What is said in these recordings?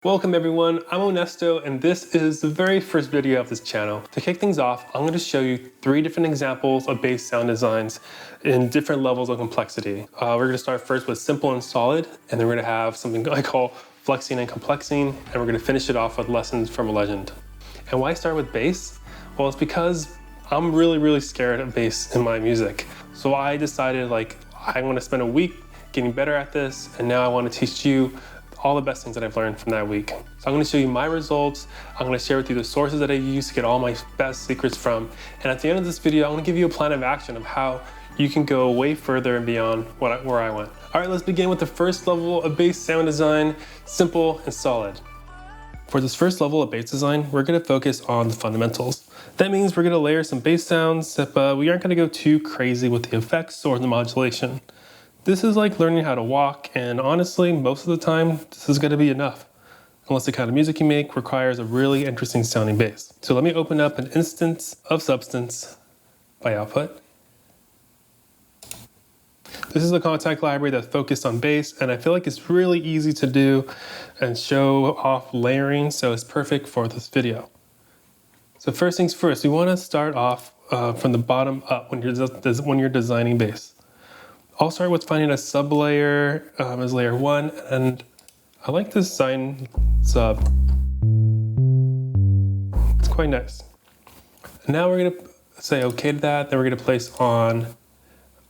Welcome everyone, I'm Onesto and this is the very first video of this channel. To kick things off, I'm going to show you 3 different examples of bass sound designs in different levels of complexity. We're going to start first with simple and solid, and then we're going to have something I call flexing and complexing, and we're going to finish it off with lessons from a legend. And why start with bass? Well, it's because I'm really scared of bass in my music. So I decided I want to spend a week getting better at this, and now I want to teach you all the best things that I've learned from that week. So I'm going to show you my results. I'm going to share with you the sources that I use to get all my best secrets from. And at the end of this video, I'm going to give you a plan of action of how you can go way further and beyond where I went. All right, let's begin with the first level of bass sound design, simple and solid. For this first level of bass design, we're going to focus on the fundamentals. That means we're going to layer some bass sounds, but we aren't going to go too crazy with the effects or the modulation. This is like learning how to walk, and honestly, most of the time, this is going to be enough, unless the kind of music you make requires a really interesting sounding bass. So let me open up an instance of Substance by Output. This is a contact library that's focused on bass, and I feel like it's really easy to do and show off layering, so it's perfect for this video. So first things first, we want to start off from the bottom up when you're designing bass. I'll start with finding a sub-layer as layer 1, and I like this sign sub. It's quite nice. And now we're going to say okay to that, then we're going to place on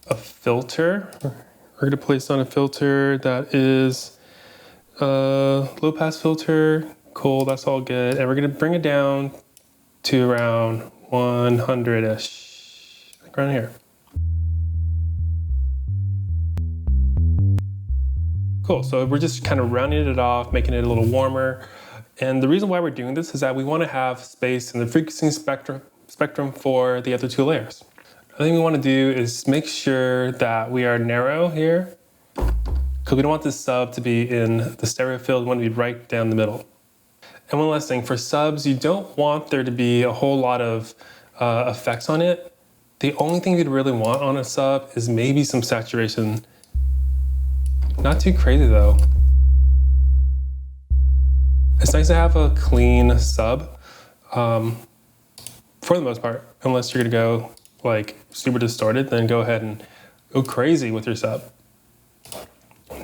a filter. We're going to place on a filter that is a low-pass filter. Cool, that's all good. And we're going to bring it down to around 100-ish, like around here. Cool, so we're just kind of rounding it off, making it a little warmer. And the reason why we're doing this is that we want to have space in the frequency spectrum for the other 2 layers. Another thing we want to do is make sure that we are narrow here, because we don't want this sub to be in the stereo field, we want to be right down the middle. And one last thing, for subs, you don't want there to be a whole lot of effects on it. The only thing you'd really want on a sub is maybe some saturation. Not too crazy though. It's nice to have a clean sub, for the most part, unless you're gonna go like super distorted, then go ahead and go crazy with your sub.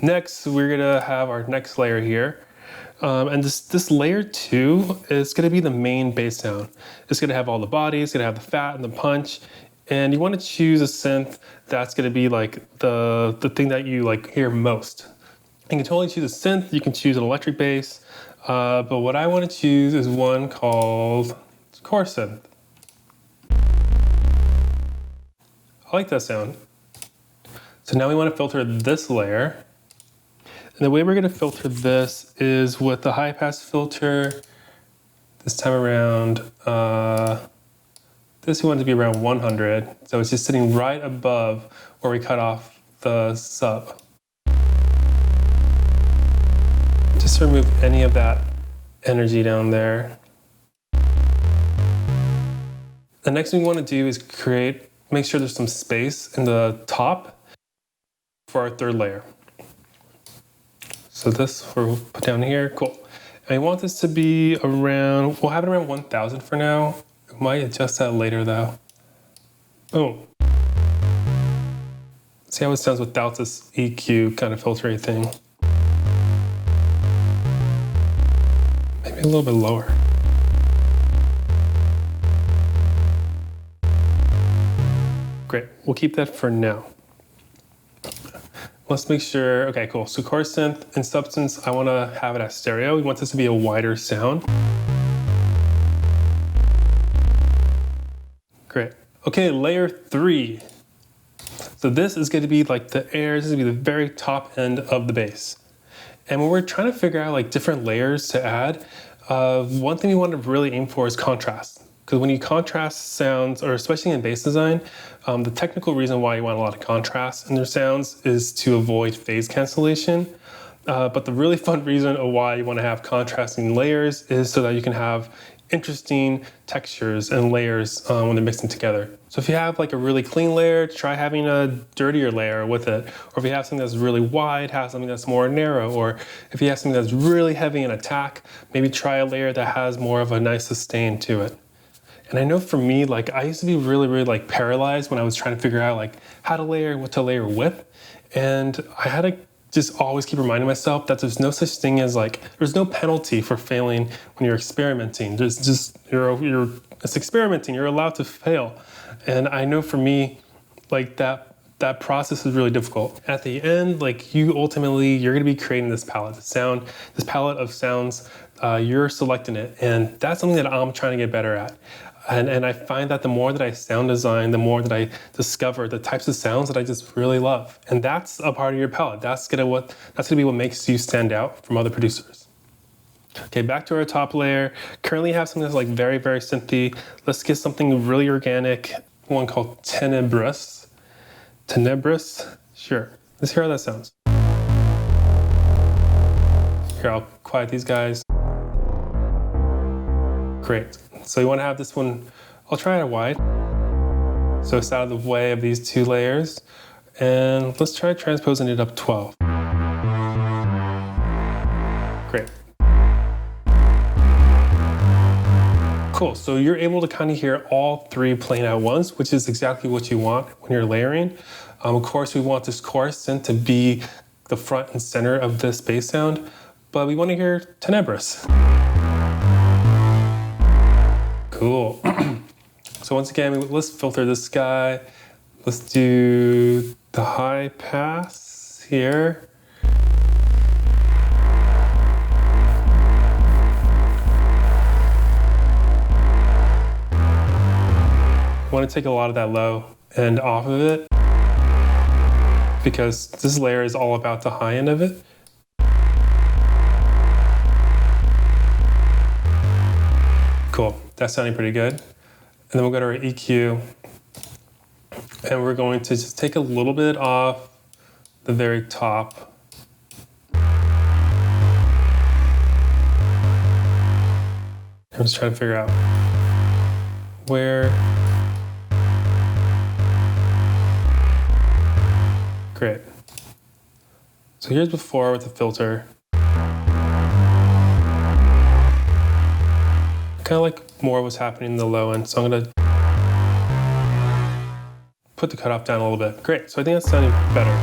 Next, we're gonna have our next layer here. And this layer 2 is gonna be the main bass sound. It's gonna have all the body, it's gonna have the fat and the punch. And you want to choose a synth that's going to be like the thing that you like hear most. You can totally choose a synth, you can choose an electric bass, but what I want to choose is one called core synth. I like that sound. So now we want to filter this layer. And the way we're going to filter this is with the high pass filter. This time around, this we want it to be around 100, so it's just sitting right above where we cut off the sub. Just remove any of that energy down there. The next thing we want to do is make sure there's some space in the top for our 3rd layer. So this we'll put down here, cool. And we want this to be around, we'll have it around 1000 for now. Might adjust that later though. Boom. See how it sounds without this EQ kind of filtering thing. Maybe a little bit lower. Great, we'll keep that for now. Let's make sure, okay, cool. So core synth and Substance, I want to have it as stereo. We want this to be a wider sound. Great. Okay, layer 3. So this is going to be like the air, this is going to be the very top end of the bass. And when we're trying to figure out like different layers to add, one thing we want to really aim for is contrast. Because when you contrast sounds, or especially in bass design, the technical reason why you want a lot of contrast in their sounds is to avoid phase cancellation. But the really fun reason of why you want to have contrasting layers is so that you can have interesting textures and layers when they're mixing together. So if you have like a really clean layer, try having a dirtier layer with it. Or if you have something that's really wide, have something that's more narrow. Or if you have something that's really heavy in attack, maybe try a layer that has more of a nice sustain to it. And I know for me, like I used to be really like paralyzed when I was trying to figure out like how to layer, what to layer with. And I had to just always keep reminding myself that there's no such thing as like, there's no penalty for failing when you're experimenting. There's just, it's experimenting, you're allowed to fail. And I know for me, like that process is really difficult. At the end, like you're gonna be creating this palette, this palette of sounds, you're selecting it. And that's something that I'm trying to get better at. And I find that the more that I sound design, the more that I discover the types of sounds that I just really love. And that's a part of your palette. That's gonna be what makes you stand out from other producers. Okay, back to our top layer. Currently have something that's like very synthy. Let's get something really organic, one called Tenebrous. Tenebrous? Sure. Let's hear how that sounds. Here, I'll quiet these guys. Great. So you want to have this one, I'll try it wide. So it's out of the way of these two layers. And let's try transposing it up 12. Great. Cool, so you're able to kind of hear all three playing at once, which is exactly what you want when you're layering. Of course, we want this chorus synth to be the front and center of this bass sound, but we want to hear Tenebrous. Cool. So once again, let's filter this guy. Let's do the high pass here. I want to take a lot of that low end off of it because this layer is all about the high end of it. Cool, that's sounding pretty good. And then we'll go to our EQ and we're going to just take a little bit off the very top. I'm just trying to figure out where. Great. So here's before with the filter. Kind of like more what's happening in the low end. So I'm gonna put the cutoff down a little bit. Great, so I think that's sounding better.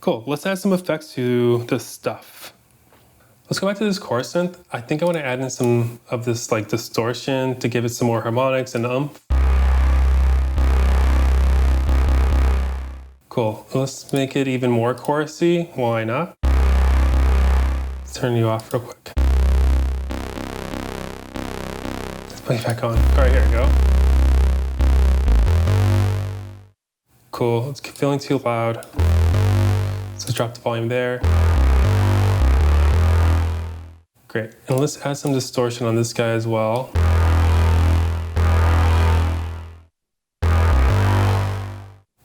Cool, let's add some effects to this stuff. Let's go back to this chorus synth. I think I want to add in some of this like distortion to give it some more harmonics and oomph. Cool, let's make it even more chorusy. Why not? Let's turn you off real quick. Let's play it back on. All right, here we go. Cool, it's feeling too loud. So let's drop the volume there. Great, and let's add some distortion on this guy as well.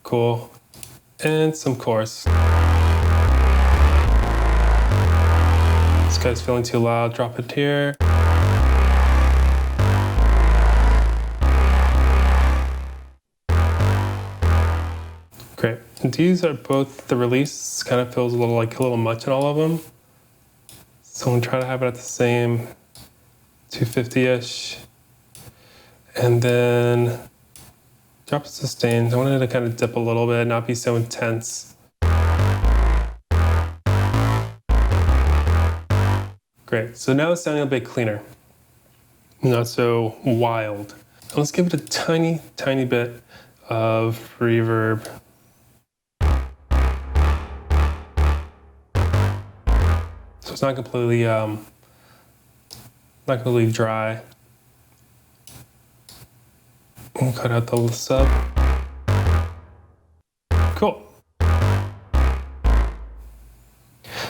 Cool, and some chorus. This guy's feeling too loud, drop it here. Great, and these are both, the release kind of feels a little much in all of them. So I'm gonna try to have it at the same 250-ish. And then drop the sustains. I wanted to kind of dip a little bit, not be so intense. Great, so now it's sounding a bit cleaner. Not so wild. Let's give it a tiny bit of reverb. So it's not completely dry. We'll cut out the sub. Cool.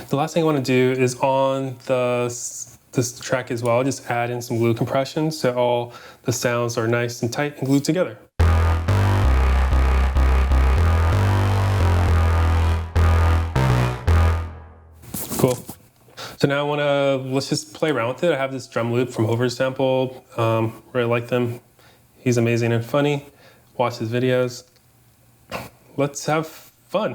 The last thing I want to do is on this track as well, just add in some glue compression so all the sounds are nice and tight and glued together. Cool. So now let's just play around with it. I have this drum loop from Oversample. Really like them. He's amazing and funny. Watch his videos. Let's have fun.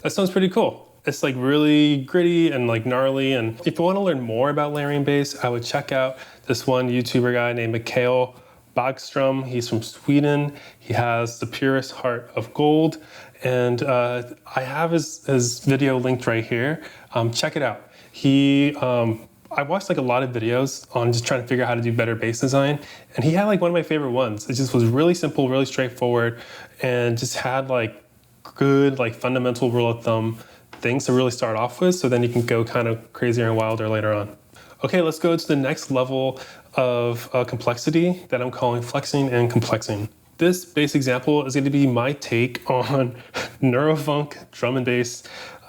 That sounds pretty cool. It's like really gritty and like gnarly. And if you want to learn more about layering bass, I would check out this one YouTuber guy named Mikael Bagstrom. He's from Sweden. He has the purest heart of gold. And I have his video linked right here. Check it out. I watched like a lot of videos on just trying to figure out how to do better bass design. And he had like one of my favorite ones. It just was really simple, really straightforward, and just had like good like fundamental rule of thumb things to really start off with, so then you can go kind of crazier and wilder later on. Okay, let's go to the next level of complexity that I'm calling flexing and complexing. This bass example is going to be my take on neurofunk drum and bass.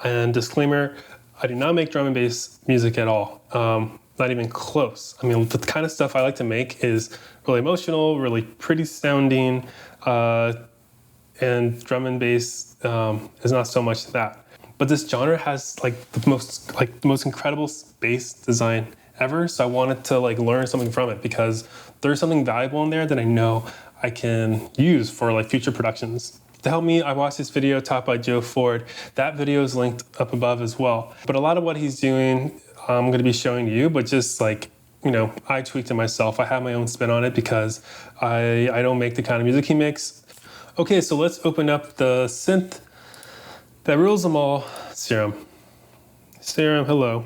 And disclaimer, I do not make drum and bass music at all. Not even close. I mean, the kind of stuff I like to make is really emotional, really pretty sounding, and drum and bass is not so much that. But this genre has like the most incredible bass design ever. So I wanted to like learn something from it because there's something valuable in there that I know I can use for like future productions. To help me, I watched this video taught by Joe Ford. That video is linked up above as well. But a lot of what he's doing, I'm going to be showing you, but just like, you know, I tweaked it myself. I have my own spin on it because I don't make the kind of music he makes. Okay, so let's open up the synth that rules them all, Serum. Serum, hello.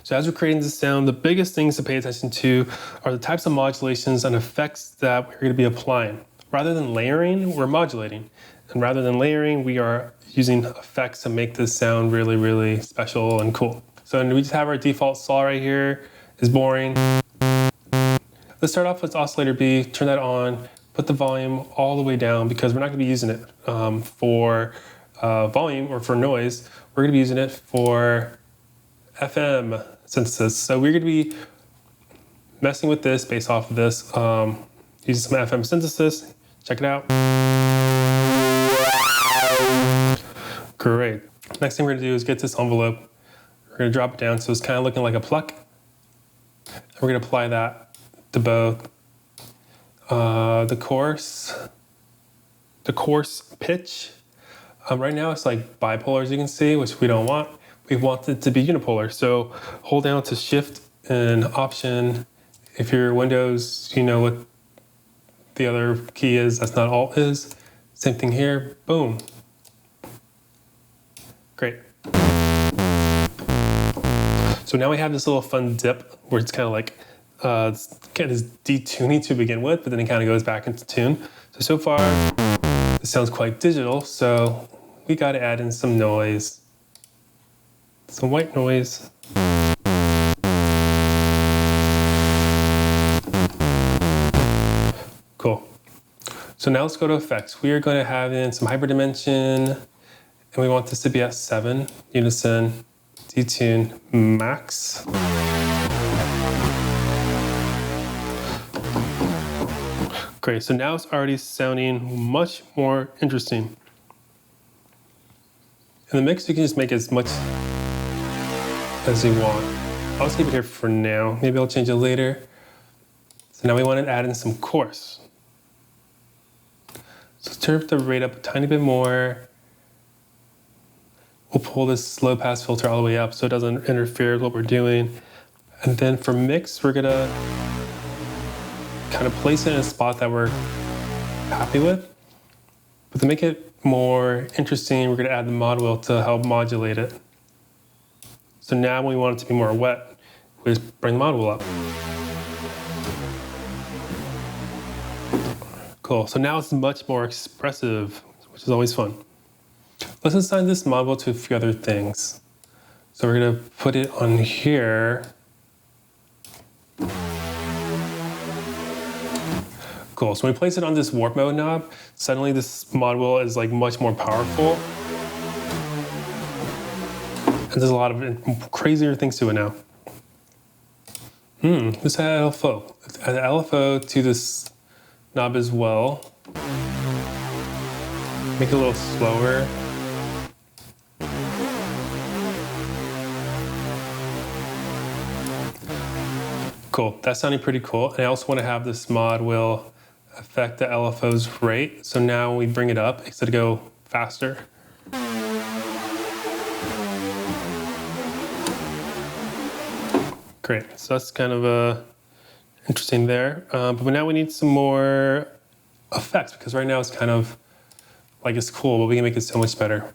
So as we're creating this sound, the biggest things to pay attention to are the types of modulations and effects that we're going to be applying. Rather than layering, we're modulating. And rather than layering, we are using effects to make this sound really, really special and cool. So we just have our default saw right here. It's boring. Let's start off with oscillator B, turn that on, put the volume all the way down because we're not going to be using it for volume or for noise. We're going to be using it for FM synthesis. So we're going to be messing with this based off of this, using some FM synthesis. Check it out. Great. Next thing we're going to do is get this envelope. We're going to drop it down so it's kind of looking like a pluck. And we're going to apply that to both the coarse pitch. Right now it's like bipolar, as you can see, which we don't want. We want it to be unipolar. So hold down to Shift and Option. If you're Windows, you know what the other key is. That's not Alt is. Same thing here. Boom. Great. So now we have this little fun dip where it's kind of like kind of detuning to begin with, but then it kind of goes back into tune. So far, this sounds quite digital, so we got to add in some noise, some white noise. Cool. So now let's go to effects. We are going to have in some hyperdimension, and we want this to be at 7, unison, detune, max. Great, so now it's already sounding much more interesting. In the mix, you can just make as much as you want. I'll just keep it here for now. Maybe I'll change it later. So now we want to add in some chorus. So turn the rate up a tiny bit more. We'll pull this slow pass filter all the way up so it doesn't interfere with what we're doing. And then for mix, we're gonna kind of place it in a spot that we're happy with. But to make it more interesting, we're gonna add the mod wheel to help modulate it. So now when we want it to be more wet, we just bring the mod wheel up. Cool, so now it's much more expressive, which is always fun. Let's assign this mod wheel to a few other things. So we're gonna put it on here. Cool, so when we place it on this warp mode knob, suddenly this mod wheel is like much more powerful. And there's a lot of crazier things to it now. Let's add LFO. Let's add LFO to this knob as well. Make it a little slower. Cool, that's sounding pretty cool. And I also want to have this mod will affect the LFO's rate. So now when we bring it up, it's gonna go faster. Great, so that's kind of interesting there. But now we need some more effects because right now it's kind of like it's cool, but we can make it so much better.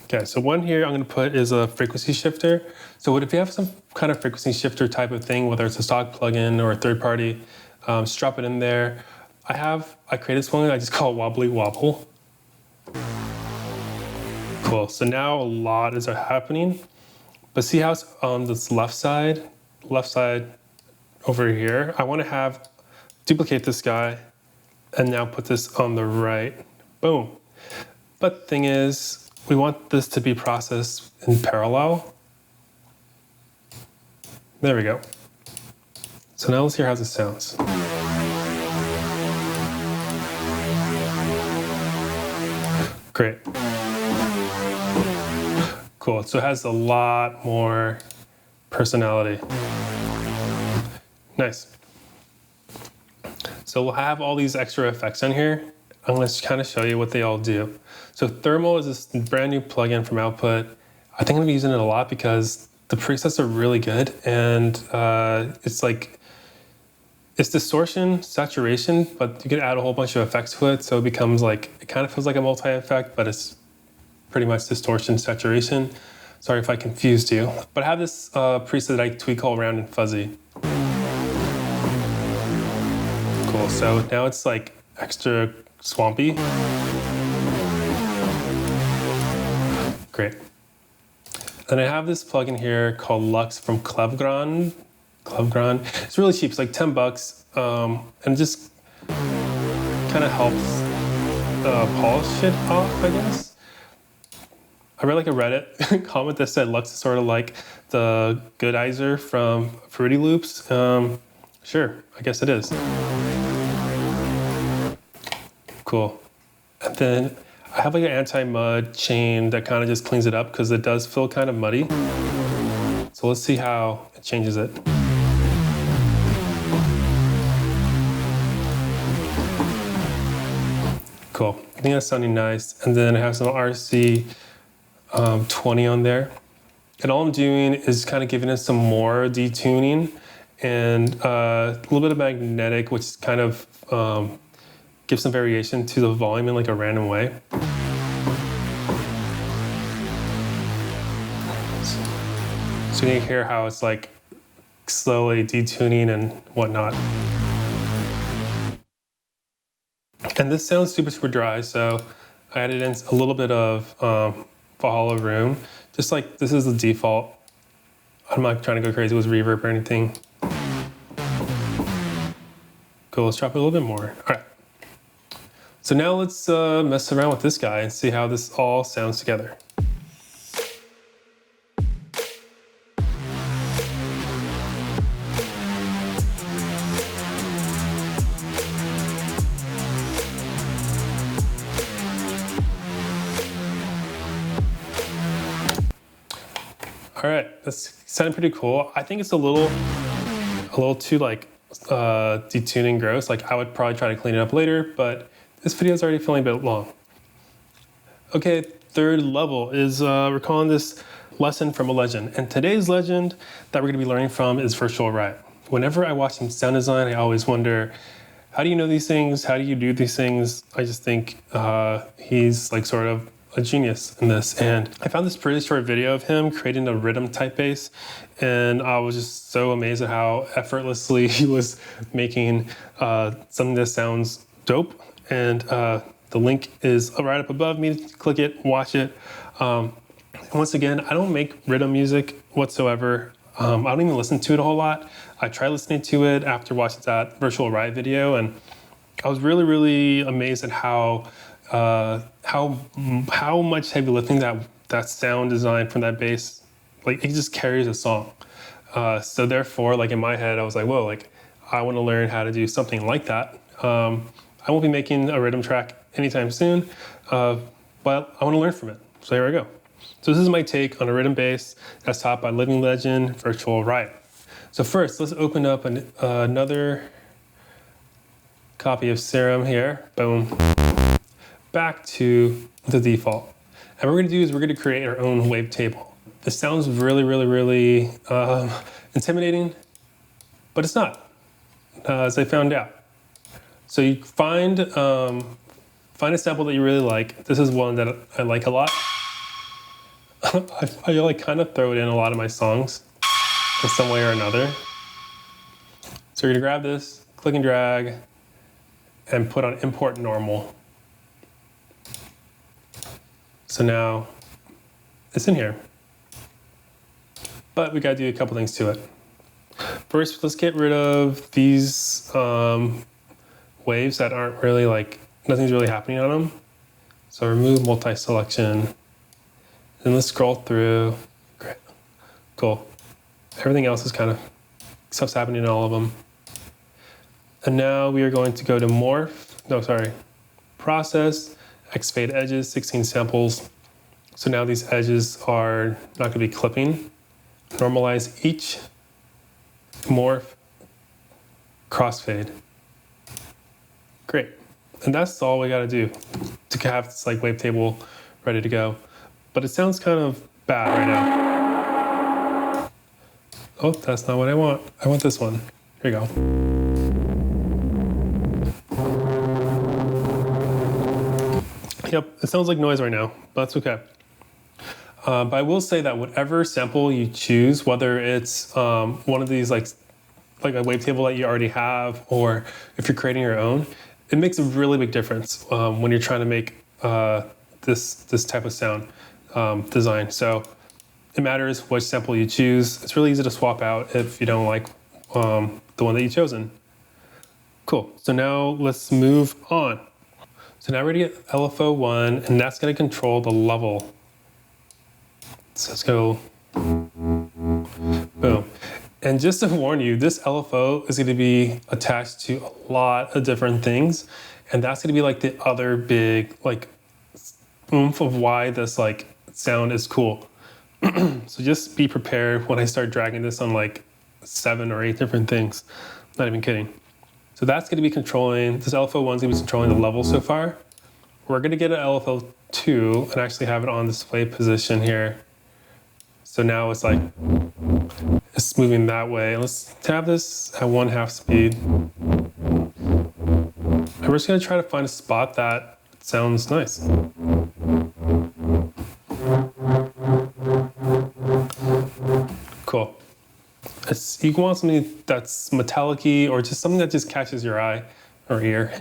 Okay, so one here I'm gonna put is a frequency shifter. So if you have some kind of frequency shifter type of thing, whether it's a stock plugin or a third party, just drop it in there. I created this one, I just call it Wobbly Wobble. Cool, so now a lot is happening. But see how it's on this left side over here? I want to duplicate this guy and now put this on the right. Boom. But the thing is, we want this to be processed in parallel. There we go. So now let's hear how this sounds. Great. Cool, so it has a lot more personality. Nice. So we'll have all these extra effects on here. I'm going to kind of show you what they all do. So Thermal is this brand new plugin from Output. I think I'm going to be using it a lot because the presets are really good, and it's distortion, saturation, but you can add a whole bunch of effects to it, so it becomes like, it kind of feels like a multi-effect, but it's pretty much distortion, saturation. Sorry if I confused you. But I have this preset that I tweak all around and fuzzy. Cool, so now it's like extra swampy. Great. Then I have this plugin here called Lux from Clevgran. It's really cheap, it's like 10 bucks, and it just kind of helps polish it off, I guess. I read like a Reddit comment that said Lux is sort of like the Goodizer from Fruity Loops. Sure, I guess it is. Cool. And then I have like an anti-mud chain that kind of just cleans it up because it does feel kind of muddy. So let's see how it changes it. Cool, I think that's sounding nice. And then I have some RC 20 on there. And all I'm doing is kind of giving it some more detuning and a little bit of magnetic, which kind of gives some variation to the volume in like a random way. So you can hear how it's like slowly detuning and whatnot. And this sounds super, super dry, so I added in a little bit of Valhalla Room. Just like, this is the default. I'm not trying to go crazy with reverb or anything. Cool, let's drop it a little bit more. All right. So now let's mess around with this guy and see how this all sounds together. All right, that's sounding pretty cool. I think it's a little too like detuning gross. Like I would probably try to clean it up later, but this video is already feeling a bit long. Okay, third level is we're calling this lesson from a legend. And today's legend that we're gonna be learning from is Virtual Riot. Whenever I watch some sound design, I always wonder, how do you know these things? How do you do these things? I just think he's like sort of a genius in this. And I found this pretty short video of him creating a rhythm type bass, and I was just so amazed at how effortlessly he was making something that sounds dope. And the link is right up above me. Click it, watch it. And once again, I don't make rhythm music whatsoever. I don't even listen to it a whole lot. I tried listening to it after watching that Virtual Riot video, and I was really, really amazed at how much heavy lifting that that sound design from that bass, like it just carries a song. So therefore, like in my head, I was like, whoa, like I want to learn how to do something like that. I won't be making a rhythm track anytime soon, but I want to learn from it. So here I go. So this is my take on a rhythm bass that's taught by living legend Virtual Riot. So first, let's open up another copy of Serum here. Boom. Back to the default. And what we're going to do is we're going to create our own wavetable. This sounds really intimidating, but it's not, as I found out. So you find a sample that you really like. This is one that I like a lot. I like kind of throw it in a lot of my songs in some way or another. So you're gonna grab this, click and drag, and put on import normal. So now it's in here. But we gotta do a couple things to it. First, let's get rid of these waves that aren't really like, nothing's really happening on them. So remove multi-selection. And let's scroll through. Great. Cool. Everything else is kind of, stuff's happening in all of them. And now we are going to go to process, Xfade edges, 16 samples. So now these edges are not going to be clipping. Normalize each, morph, crossfade. Great. And that's all we got to do to have this like wavetable ready to go. But it sounds kind of bad right now. Oh, that's not what I want. I want this one. Here you go. Yep, it sounds like noise right now, but that's okay. But I will say that whatever sample you choose, whether it's one of these like a wavetable that you already have, or if you're creating your own, it makes a really big difference when you're trying to make this type of sound design. So it matters which sample you choose. It's really easy to swap out if you don't like the one that you've chosen. Cool, so now let's move on. So now we're gonna get LFO1, and that's gonna control the level. So let's go, boom. And just to warn you, this LFO is gonna be attached to a lot of different things, and that's gonna be like the other big like oomph of why this like sound is cool. So just be prepared when I start dragging this on like 7 or 8 different things. Not even kidding. So that's gonna be controlling, this LFO1 is gonna be controlling the level so far. We're gonna get an LFO2 and actually have it on display position here. So now it's like, it's moving that way. Let's have this at 1/2 speed. And we're just gonna try to find a spot that sounds nice. Cool. You want something that's metallic-y or just something that just catches your eye or ear.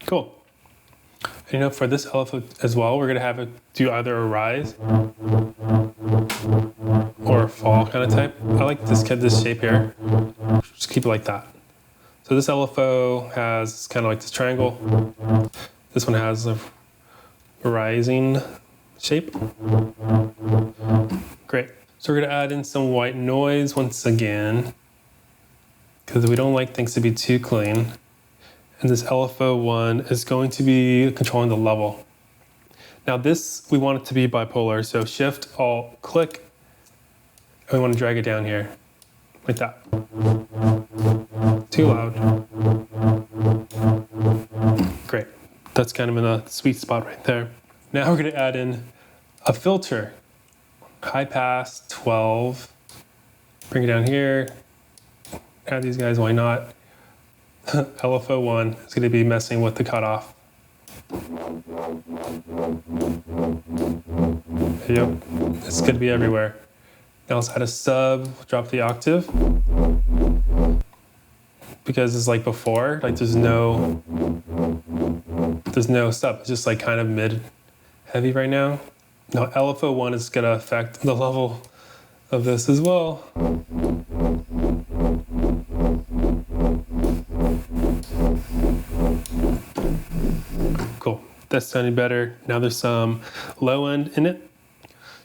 Cool. And you know, for this LFO as well, we're gonna have it do either a rise or a fall kind of type. I like this shape here. Just keep it like that. So this LFO has kind of like this triangle. This one has a rising shape. Great. So we're gonna add in some white noise once again, because we don't like things to be too clean. And this LFO1 is going to be controlling the level. Now this, we want it to be bipolar, so Shift, Alt, click, and we want to drag it down here, like that. Too loud. Great, that's kind of in a sweet spot right there. Now we're gonna add in a filter. High pass, 12. Bring it down here. Add these guys, why not? LFO1 is going to be messing with the cutoff. Yep, it's going to be everywhere. Now let's add a sub, drop the octave. Because it's like before, like there's no sub, it's just like kind of mid heavy right now. Now LFO1 is going to affect the level of this as well. Cool. that's sounding better. Now there's some low end in it.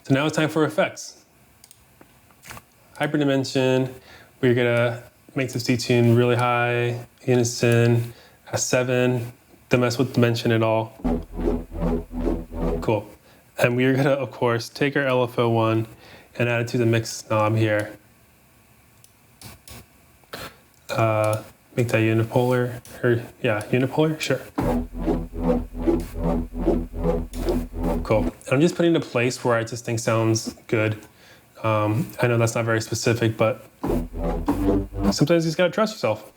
So now it's time for effects. Hyperdimension, we're gonna make this detune really high, unison, S7, don't mess with dimension at all. Cool. And we're gonna, of course, take our LFO1 and add it to the mix knob here. Make that unipolar, or yeah, unipolar, sure. Cool. And I'm just putting it in a place where I just think sounds good. I know that's not very specific, but sometimes you just gotta trust yourself.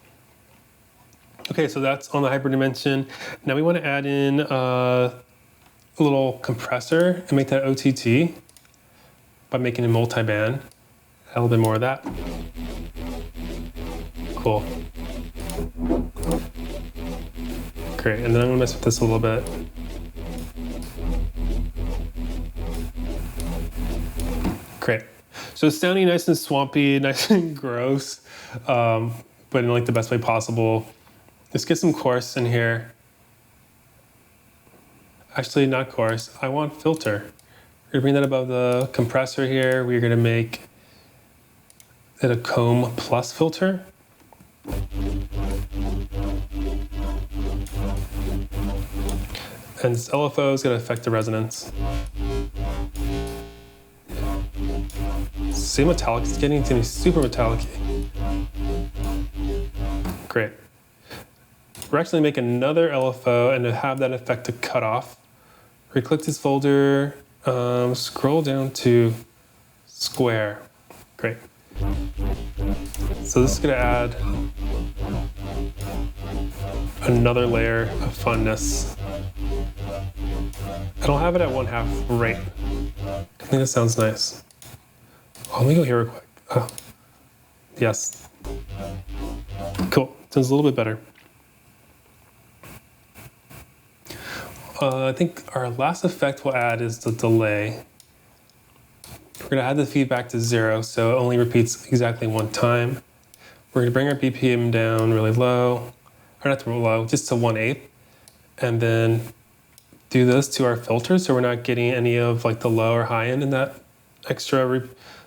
Okay, so that's on the hyperdimension. Now we wanna add in a little compressor and make that OTT by making it multi-band. A little bit more of that. Cool. Great, and then I'm gonna mess with this a little bit. Great. So it's sounding nice and swampy, nice and gross, but in like the best way possible. Let's get some chorus in here. Actually, not chorus, I want filter. We're gonna bring that above the compressor here. We're gonna make it a comb plus filter. And this LFO is gonna affect the resonance. See metallic, it's getting super metallic. Great. We're actually gonna make another LFO and to have that effect to cut off. Right-click this folder, scroll down to square. Great. So this is gonna add another layer of funness. And I'll have it at 1/2 rate. I think that sounds nice. Oh, let me go here real quick. Oh, yes. Cool, sounds a little bit better. I think our last effect we'll add is the delay. We're gonna add the feedback to 0, so it only repeats exactly one time. We're gonna bring our BPM down really low, or not too low, just to 1/8, and then do this to our filters so we're not getting any of like the low or high end in that extra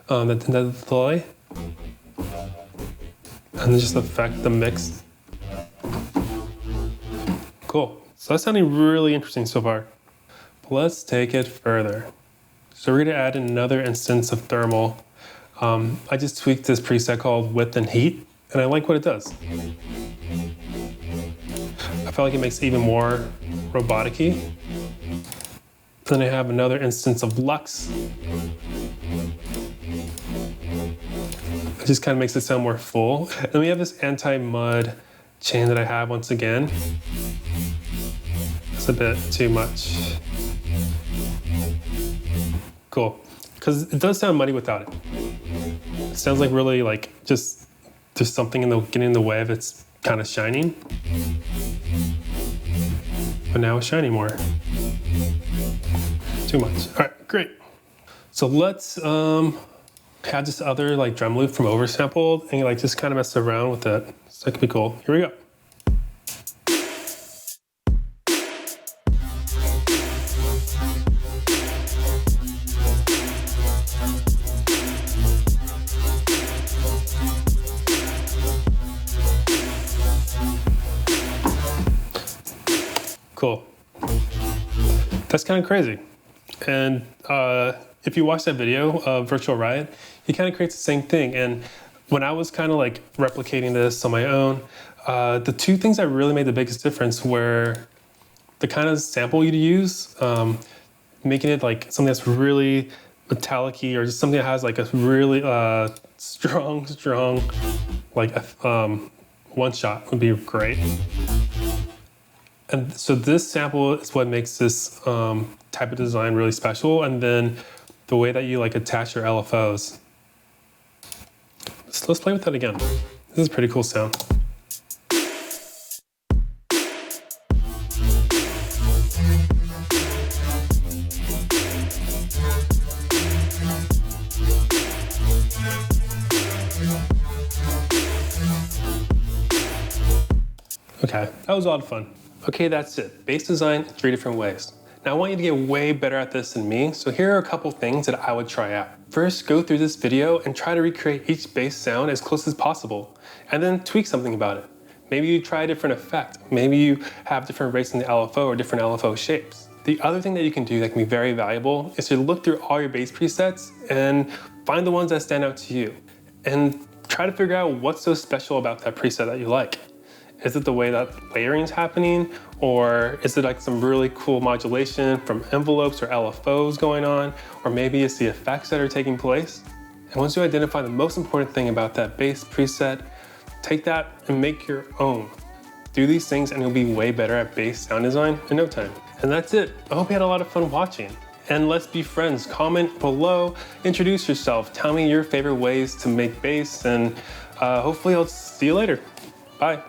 that delay. And then just affect the mix. Cool. So that's sounding really interesting so far. But let's take it further. So we're gonna add another instance of thermal. I just tweaked this preset called width and heat, and I like what it does. I feel like it makes it even more robotic-y. Then I have another instance of lux. It just kind of makes it sound more full. And then we have this anti-mud chain that I have once again. It's a bit too much. Cool, because it does sound muddy without it. It sounds like really like just there's something getting in the way of it's kind of shining. But now it's shining more. Too much. All right, great. So let's add this other like drum loop from oversampled and like just kind of mess around with it. So that could be cool. Here we go. Cool. That's kind of crazy. And if you watch that video of Virtual Riot, he kind of creates the same thing. And when I was kind of like replicating this on my own, the two things that really made the biggest difference were the kind of sample you'd use, making it like something that's really metallic-y or just something that has like a really strong, like one shot would be great. And so this sample is what makes this type of design really special. And then the way that you like attach your LFOs. So let's play with that again. This is a pretty cool sound. Okay, that was a lot of fun. Okay, that's it. Bass design in 3 different ways. Now I want you to get way better at this than me, so here are a couple things that I would try out. First, go through this video and try to recreate each bass sound as close as possible, and then tweak something about it. Maybe you try a different effect. Maybe you have different rates in the LFO or different LFO shapes. The other thing that you can do that can be very valuable is to look through all your bass presets and find the ones that stand out to you. And try to figure out what's so special about that preset that you like. Is it the way that layering is happening? Or is it like some really cool modulation from envelopes or LFOs going on? Or maybe it's the effects that are taking place? And once you identify the most important thing about that bass preset, take that and make your own. Do these things and you'll be way better at bass sound design in no time. And that's it. I hope you had a lot of fun watching. And let's be friends. Comment below, introduce yourself, tell me your favorite ways to make bass, and hopefully I'll see you later. Bye.